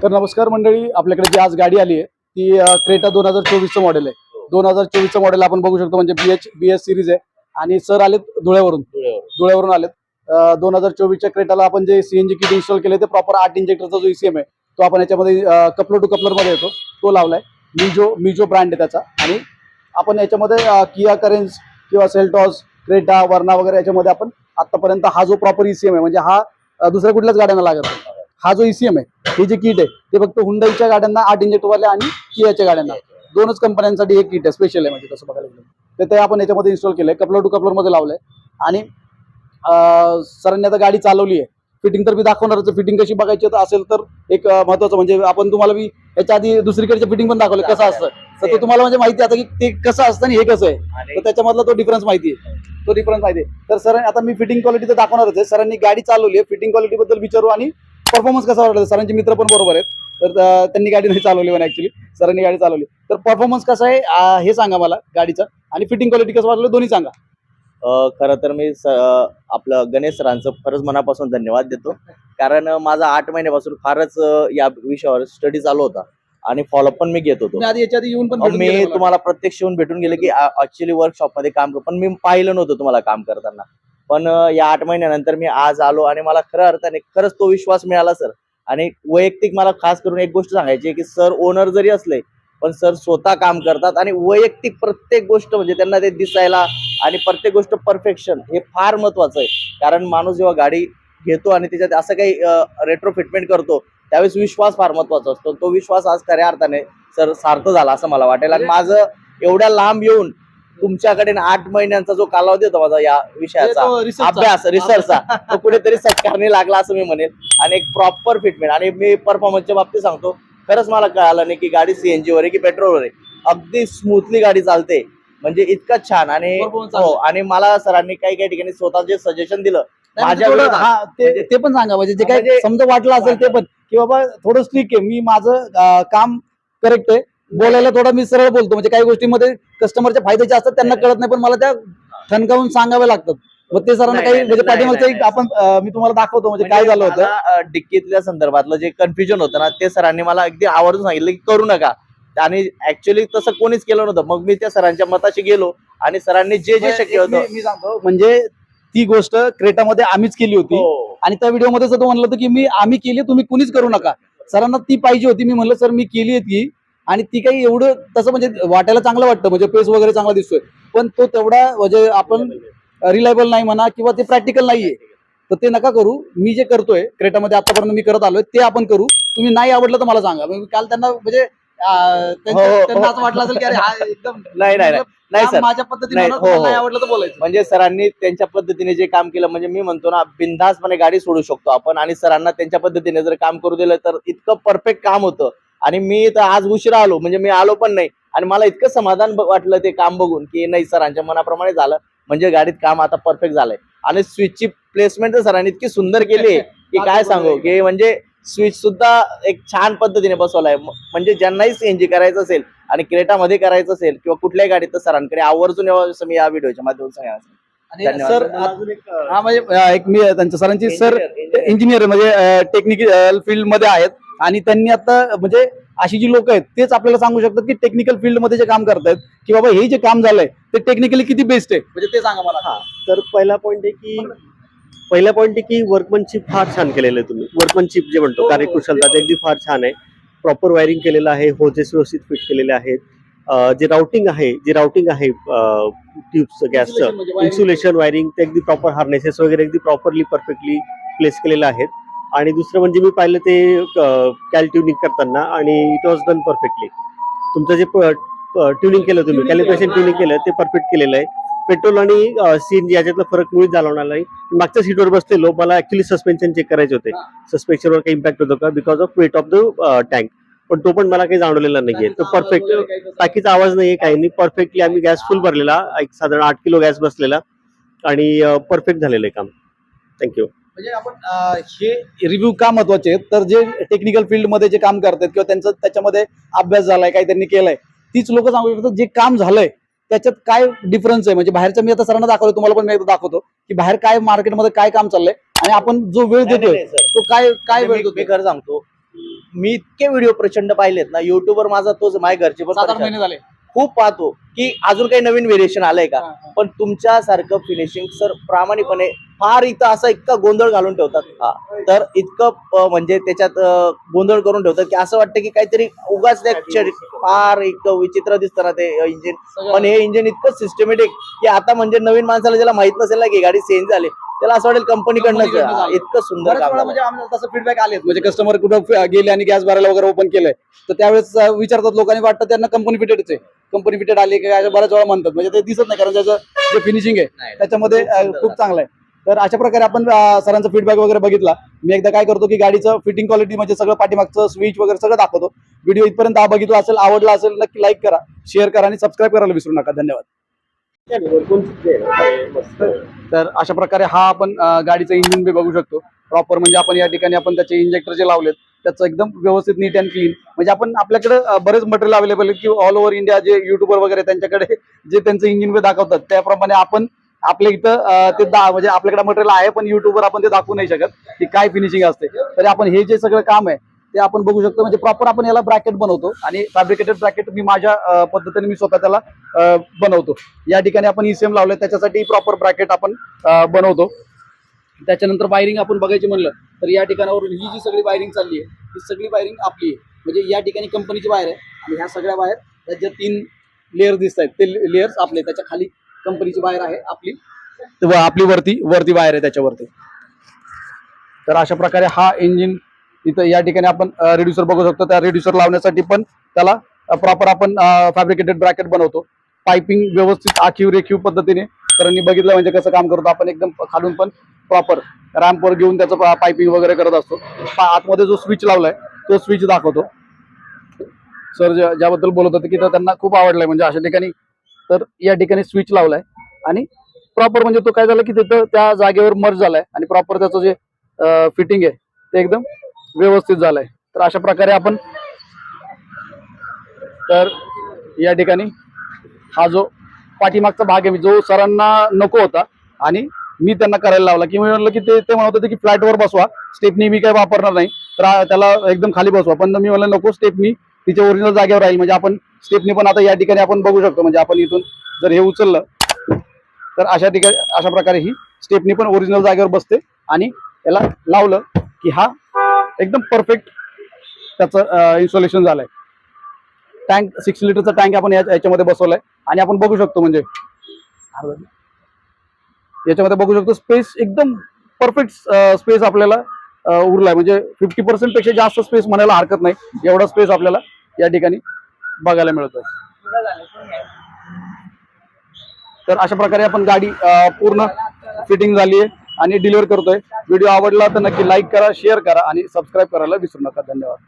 तर नमस्कार मंडळी, आपल्याकडे जी आज गाडी आली आहे ती क्रेटा 2024चं मॉडेल आहे. 2024चं मॉडेल आपण बघू शकतो, म्हणजे बीएस सिरीज आहे. आणि सर आलेत धुळ्यावरून आलेत. 2024च्या क्रेटाला आपण जे सीएनजी किट इन्स्टॉल केले ते प्रॉपर 8 इंजेक्टरचा जो ईसीएम आहे तो आपण याच्यामध्ये कपलर टू कपलर मध्ये येतो तो लावलाय. मिजो ब्रँड आहे त्याचा. आणि आपण याच्यामध्ये किया करेन्स किंवा सेल्टॉस, क्रेटा, वर्ना वगैरे याच्यामध्ये आपण आतापर्यंत हा जो प्रॉपर ईसीएम आहे, म्हणजे हा दुसऱ्या कुठल्याच गाड्यांना लागत नाही. हा जो ईसीएम आहे, हे जे किट आहे ते फक्त हुंडाईच्या गाड्यांना 8 इंजेक्टरवाल्या आणि कियाच्या गाड्यांना दोनच कंपन्यांसाठी हे किट आहे, स्पेशल आहे. म्हणजे तसं बघायला गेलं तर ते आपण याच्यामध्ये इन्स्टॉल केलंय, कपलर टू कपलर मध्ये लावलंय. आणि सरांनी आता गाडी चालवली आहे. फिटिंग तर मी दाखवणारच. फिटिंग कशी बघायची असेल तर एक महत्वाचं म्हणजे आपण तुम्हाला मी याच्या आधी दुसरीकडचे फिटिंग पण दाखवलं कसं असतं, तर तो तुम्हाला म्हणजे माहिती आता की ते कसं असतं आणि हे कसं आहे, तर त्याच्यामधला तो डिफरन्स माहिती आहे. तर सर आता मी फिटिंग क्वालिटी तर दाखवणारच आहे. सरांनी गाडी चालवली आहे, फिटिंग क्वालिटी बद्दल विचारू आणि परफॉर्मन्स कसा वाटला. सरांचे मित्र पण बरोबर आहेत, तर त्यांनी गाडी नाही चालवली पण ऍक्च्युली सरांनी गाडी चालवली. तर परफॉर्मन्स कसा आहे हे सांगा मला गाडीचा, आणि फिटिंग क्वालिटी कसं वाटलं दोन्ही सांगा. खरं तर मी आपलं गणेश सरांचं खरंच मनापासून धन्यवाद देतो. कारण माझा 8 महिन्यापासून फारच या विषयावर स्टडी चालू होता आणि फॉलोअप पण मी घेत होतो. याच्या आधी येऊन पण मी तुम्हाला प्रत्यक्ष येऊन भेटून गेले की ऍक्च्युली वर्कशॉप मध्ये काम करतो, पण मी पाहिलं नव्हतं तुम्हाला काम करताना. पण या 8 महिन्यानंतर मी आज आलो आणि मला खऱ्या अर्थाने खरंच तो विश्वास मिळाला सर. आणि वैयक्तिक मला खास करून एक गोष्ट सांगायची की सर ओनर जरी असले पण सर स्वतः काम करतात आणि वैयक्तिक प्रत्येक गोष्ट म्हणजे त्यांना ते दिसायला आणि प्रत्येक गोष्ट परफेक्शन हे फार महत्वाचं आहे. कारण माणूस जेव्हा गाडी घेतो आणि त्याच्यात असं काही रेट्रो फिटमेंट करतो त्यावेळेस विश्वास फार महत्वाचा असतो. तो विश्वास आज खऱ्या अर्थाने सर सार्थ झाला असं मला वाटेल. आणि माझं एवढ्या लांब येऊन तुमच्याकडे 8 महिन्यांचा जो कालावधी होता माझा या विषयाचा अभ्यास रिसर्चचा, तो कुठेतरी सत्कारणी लागला असं मी म्हणेल. आणि एक प्रॉपर फिटमेंट आणि मी परफॉर्मन्सच्या बाबतीत सांगतो, खरंच मला कळालं नाही की गाडी सीएनजी वर आहे की पेट्रोलवर आहे. अगदी स्मूथली गाडी चालते, म्हणजे इतकं छान. आणि हो, आणि मला सरांनी काही ठिकाणी स्वतः जे सजेशन दिलं माझ्या ते पण सांगा, म्हणजे जे काही समजा वाटलं असेल ते पण, की बाबा थोडं स्ट्रिक्ट आहे, मी माझं काम करेक्ट आहे, बोलायला थोडा मी सरळ बोलतो, म्हणजे काही गोष्टीमध्ये कस्टमरच्या फायद्याचे असतात त्यांना कळत नाही पण मला त्या ठणकावून सांगावे लागतात. मग ते सरांना काही म्हणजे पाठीमागचं आपण मी तुम्हाला दाखवतो म्हणजे काय झालं होतं. डिक्कीतल्या संदर्भातलं जे कन्फ्युजन होतं ना, ते सरांनी मला अगदी आवर्जून सांगितलं की करू नका. आणि ऍक्च्युअली तसं कोणीच केलं नव्हतं. मग मी त्या सरांच्या मताशी गेलो आणि सरांनी जे जे शक्य होतं मी सांगतो, म्हणजे ती गोष्ट क्रेटामध्ये आम्हीच केली होती. आणि त्या व्हिडिओमध्ये सुद्धा म्हणलं होतं की आम्ही केली, तुम्ही कुणीच करू नका. सरांना ती पाहिजे होती. मी म्हणलं सर मी केली आहे ती, आणि ती काही एवढं तसं म्हणजे वाटायला चांगलं वाटतं, म्हणजे पेस वगैरे चांगला दिसतोय, पण तो तेवढा म्हणजे आपण रिलायबल नाही म्हणा किंवा ते प्रॅक्टिकल नाहीये, तर ते नका करू. मी जे करतोय क्रेटामध्ये आतापर्यंत मी करत आलोय ते आपण करू. तुम्ही नाही आवडलं तर मला सांगा. काल त्यांना म्हणजे त्यांना असं वाटलं असेल की अरे हा एकदम नाही सर, माझ्या पद्धतीने नाही आवडलं तर बोलायचं. म्हणजे सरांनी त्यांच्या पद्धतीने जे काम केलं, म्हणजे मी म्हणतो ना बिनधास्तपणे गाडी सोडू शकतो आपण. आणि सरांना त्यांच्या पद्धतीने जर काम करू दिलं तर इतकं परफेक्ट काम होतं. आणि मी तर आज उशिरा आलो, म्हणजे मी आलो पण नाही, आणि मला इतकं समाधान वाटलं ते काम बघून की नाही सरांच्या मनाप्रमाणे झालं, म्हणजे गाडीत काम आता परफेक्ट झालंय. आणि स्विचची प्लेसमेंट तर सरांनी इतकी सुंदर केली की काय सांगू, की म्हणजे स्विच सुद्धा एक छान पद्धतीने बसवलाय. म्हणजे ज्यांनाही सीएनजी करायचं असेल आणि क्रेटामध्ये करायचं असेल किंवा कुठल्याही गाडीत, तर सरांकडे आवर्जून यावं असं मी या व्हिडिओच्या माध्यमातून सांगायचं. सर हा म्हणजे एक मी त्यांच्या सरांची सर इंजिनियर म्हणजे टेक्निकल फील्ड मध्ये आहेत, आणि त्यांनी आता म्हणजे अशी जी लोक आहेत तेच आपल्याला सांगू शकतात की टेक्निकल फील्ड मध्ये जे काम करतायत की बाबा हे जे काम झालंय ते टेक्निकली किती बेस्ट आहे, म्हणजे ते सांगा मला. तर पहिला पॉईंट आहे की वर्कमनशिप फार छान केलेलं आहे तुम्ही. वर्कमनशिप जे म्हणतो कार्यकुशलता ते अगदी फार छान आहे. प्रॉपर वायरिंग केलेलं आहे, होजेस व्यवस्थित फिट केलेले आहेत. जे राउटिंग आहे ट्यूब्स गॅसचं इन्सुलेशन वायरिंग ते अगदी प्रॉपर, हार्नेसेस वगैरे अगदी प्रॉपरली परफेक्टली प्लेस केलेलं आहेत. आणि दुसरं म्हणजे मी पाहिलं ते कॅल ट्युनिंग करताना, आणि इट वॉज डन परफेक्टली. तुमचं जे ट्युनिंग केलं तुम्ही, कॅलिब्रेशन ट्युनिंग केलं ते परफेक्ट केलेलं आहे. पेट्रोल आणि सीएनजी याच्यातला फरक मुळीच जाणवणार नाही. मागच्या सीटवर बसलेलो, मला ऍक्च्युली सस्पेन्शन चेक करायचे होते, सस्पेन्शनवर काही इम्पॅक्ट होतो का because of weight of the tank, पण तो पण मला काही जाणवलेला नाहीये. तो परफेक्ट, टाकीचा आवाज नाहीये, काही नाही. परफेक्टली आम्ही गॅस फुल भरलेला, एक साधारण 8 किलो गॅस बसलेला, आणि परफेक्ट झालेलं आहे काम. थँक्यू. म्हणजे आपण हे रिव्ह्यू का महत्वाचे आहेत, तर जे टेक्निकल फील्ड मध्ये जे काम करतात किंवा त्यांचा त्याच्यामध्ये अभ्यास झालाय, काही त्यांनी केलंय, तीच लोक सांगू शकतात जे काम झालंय त्याच्यात काय डिफरन्स आहे. म्हणजे बाहेरचं मी आता सरांना दाखवलं, तुम्हाला पण मी एकदा दाखवतो की बाहेर काय मार्केटमध्ये काय काम चाललंय आणि आपण जो वेळ देतोय तो काय वेळ देतोय. मी खरं सांगतो, मी इतके व्हिडिओ प्रचंड पाहिलेत ना युट्यूबवर, माझा तोच, माझ्या घरचे पण 7-8 परेशान. महिने झाले. खूप पाहतो की अजून काही नवीन व्हेरिएशन आलंय का, हा. पण तुमच्यासारखं फिनिशिंग सर प्रामाणिकपणे फार इथं असं इतका गोंधळ घालून ठेवतात. हा. तर इतकं म्हणजे त्याच्यात गोंधळ करून ठेवतात की असं वाटतं की काहीतरी उगाच फार इतकं विचित्र दिसतं ना ते इंजिन. पण हे इंजिन इतकं सिस्टमॅटिक की आता म्हणजे नवीन माणसाला ज्याला माहित नसेल ना की गाडी चेंज झाली, त्याला असं वाटेल कंपनीकडनं कंपनीकडनं झालं. इतकं सुंदर बऱ्याच काम वेळा झालंय. म्हणजे आम्हाला तसं फीडबॅक आलेत, म्हणजे कस्टमर कुठं गेले आणि गॅस भरायला वगैरे ओपन केलंय तर त्यावेळेस विचारतात लोकांनी, वाटतं त्यांना कंपनी फिटेडच आहे, कंपनी फिटेड आली की काय, बऱ्याच वेळा म्हणतात. म्हणजे ते दिसत नाही, कारण त्याचं जे फिनिशिंग आहे त्याच्यामध्ये खूप चांगलं आहे. तर अशा प्रकारे आपण सरांचा फीडबॅक वगैरे बघितला. मी एकदा काय करतो की गाडीचं फिटिंग क्वालिटी म्हणजे सगळं पाठीमागचं स्विच वगैरे सगळं दाखवतो. व्हिडिओ इथपर्यंत बघितला असेल, आवडला असेल, नक्की लाईक करा, शेअर करा आणि सबस्क्राईब करायला विसरू नका. धन्यवाद. तर अशा प्रकारे हा आपण गाडीचं इंजिन बी बघू शकतो प्रॉपर. म्हणजे आपण या ठिकाणी आपण त्याचे इंजेक्टर जे लावलेत त्याचं एकदम व्यवस्थित नीट अँड क्लीन. म्हणजे आपण आपल्याकडे बरेच मटेरियल अवेलेबल आहे की ऑल ओव्हर इंडिया जे युट्यूबर वगैरे त्यांच्याकडे जे त्यांचं इंजिन बी दाखवतात त्याप्रमाणे आपण आपल्या इथं ते म्हणजे आपल्याकडे मटेरियल आहे, पण युट्यूबवर आपण ते दाखवू नाही शकत की काय फिनिशिंग असते. तरी आपण हे जे सगळं काम आहे ते आपण बघू शकतो. म्हणजे प्रॉपर आपण याला ब्रॅकेट बनवतो आणि फॅब्रिकेटेड ब्रॅकेट मी माझ्या पद्धतीने मी स्वतः त्याला बनवतो. या ठिकाणी आपण ईसीएम लावले, त्याच्यासाठी प्रॉपर ब्रॅकेट आपण बनवतो. त्याच्यानंतर वायरिंग आपण बघायची म्हणलं तर या ठिकाणावरून ही जी सगळी वायरिंग चालली आहे ही सगळी वायरिंग आपली आहे. म्हणजे या ठिकाणी कंपनीची वायर आहे आणि ह्या सगळ्या वायर, त्या ज्या 3 लेअर दिसत आहेत ते लेअर्स आपले, त्याच्या खाली कंपनीची वायर आहे आपली, आपली वरती वायर आहे त्याच्यावरती. तर अशा प्रकारे हा इंजिन इथं या ठिकाणी आपण रेड्युसर बघू शकतो. त्या रेड्युसर लावण्यासाठी पण त्याला प्रॉपर आपण फॅब्रिकेटेड ब्रॅकेट बनवतो. पायपिंग व्यवस्थित आखीव रेखीव पद्धतीने सरांनी बघितलं म्हणजे कसं काम करतो आपण. एकदम खालून पण प्रॉपर रॅम्पवर घेऊन त्याचं पायपिंग वगैरे करत असतो. आतमध्ये जो स्विच लावलाय तो स्विच दाखवतो. सर ज्याबद्दल बोलत होते की त्यांना खूप आवडलाय म्हणजे अशा ठिकाणी. तर या ठिकाणी स्विच लावलाय आणि प्रॉपर म्हणजे तो काय झाला की तिथं त्या जागेवर मर्ज झालाय आणि प्रॉपर त्याचं जे फिटिंग आहे ते एकदम व्यवस्थित झालंय. तर अशा प्रकारे आपण, तर या ठिकाणी हा जो पाठीमागचा भाग आहे जो सरांना नको होता आणि मी त्यांना करायला लावला की मी म्हणलं की ते म्हणत होते की फ्लॅटवर बसवा, स्टेपनी मी काय वापरणार नाही, तर त्याला एकदम खाली बसवा. पण मी म्हणलं नको, स्टेपनी तिच्या ओरिजिनल जागेवर राहील. म्हणजे आपण स्टेपनी पण आता या ठिकाणी आपण बघू शकतो. म्हणजे आपण इथून जर हे उचललं तर अशा प्रकारे ही स्टेपनी पण ओरिजिनल जागेवर बसते आणि याला लावलं की हा एकदम परफेक्ट त्याचं इन्स्टॉलेशन झालंय. टँक 6 लिटरचा टँक आपण याच्यामध्ये बसवलाय आणि आपण बघू शकतो म्हणजे याच्यामध्ये बघू शकतो स्पेस एकदम परफेक्ट स्पेस आपल्याला उरलाय. म्हणजे 50% पेक्षा जास्त स्पेस म्हणायला हरकत नाही, एवढा स्पेस आपल्याला या ठिकाणी बघायला मिळतोय. तर अशा प्रकारे आपण गाडी पूर्ण फिटिंग झाली आहे आणि डिलिव्हर करतोय. व्हिडिओ आवडला तर नक्की लाईक करा, शेअर करा आणि सबस्क्राईब करायला विसरू नका. धन्यवाद.